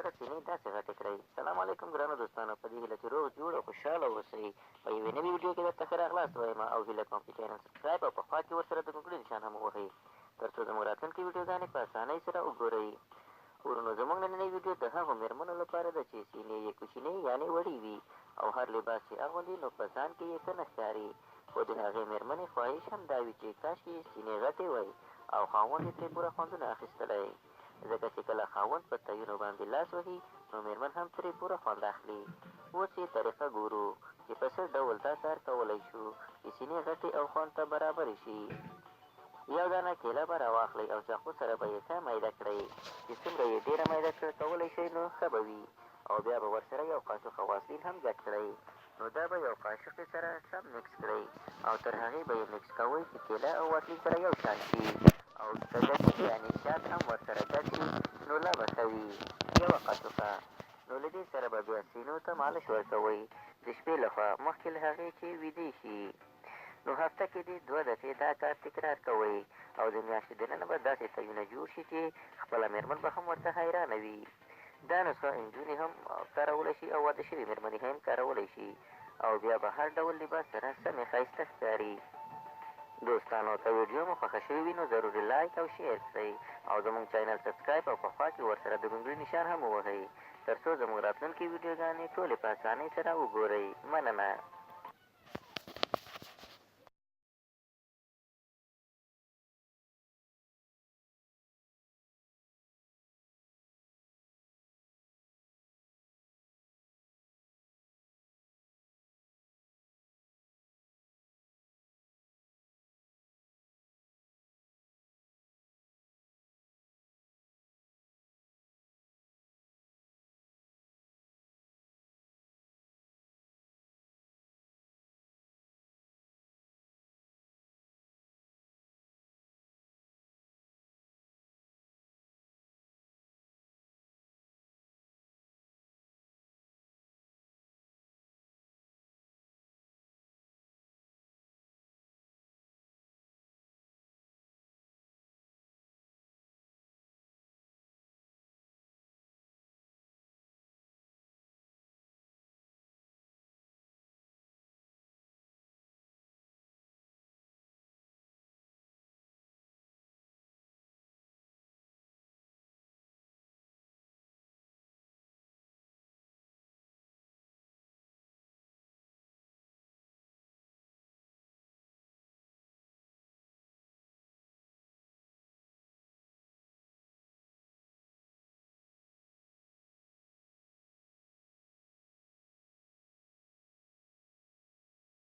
دواړه سینې داسې غټې کړئ. سلام علیکم ګرانو دوستانو، په دې هیله چې روغ جوړ او خوشحاله اوسئ. په یوې نوې ویډیو کې درته ښه راغلاست وایم او هیله کوم چې چینل سبسکرایب او په خوا کې ورسره د ګونګړي نشان هم ووهئ تر څو زموږ راتلونکې ویډیوګانې په اسانۍ سره وګورئ. ورونو زموږ نننۍ ویډیو د هغو مېرمنو لپاره ده چې سینې یې کوچنۍ یعنې وړې وي او هر لباس چې اغوندي نو په ځان کې یې ښه نه ښکاري. خو د هغې مېرمنې خواهش هم دا وي چې کاشکې یې سینې غټې وی او خاوند یې ترې پوره خوندونه اخیستلی، ځکه چې کله خاوند په تیونو باندې لاس وهي نو مېرمن هم ترې پوره خوند اخلي. اوس یې طریقه ګورو چې په څه ډول دا کار کولی شو چې سینې غټې او خوند ته برابرې شي. یو دانه کیله به راواخلئ او چاقو سره به یې ښه میده کړئ. چې څومره یې ډېره میده کولی شئ نو ښه به وي. او بیا به ورسره یو قاشق وازلین هم ګډ کړئ. نو دا به یو قاشق سره سم مکس کړئ او تر هغې به یې مکس کوئ چې کیله او وازلین سره یو شان شي او که ګډ یعنې شات هم ورسره ګډ شي نو لا به ښه وي. یوه قاشقه. نو له دې سره به بیا سینو ته مالش ورکوئ د شپې لخوا مخکې له هغې چې ویدې شي. نو هفته کې دې 2 دفعې دا کار تکرار کوئ او د میاشتې دننه به داسې تیونه جوړ شي چې خپله مېرمن به هم ورته حیرانه وي. دا نسخه نجونې هم کارولی شي او واده شوې مېرمنې هم کارولی شي او بیا به هر ډول لباس سره سمې ښایسته ښکاري. دوستانو که ویډیو مو خوښه شوې وي نو ضروري لایک او شیر کړئ او زموږ چینل سبسکرایب او په خوا کې ورسره د ګونګړي نشان هم ووهئ تر څو زموږ راتلونکې ویډیوګانې ټولې په اسانۍ سره وګورئ. مننه.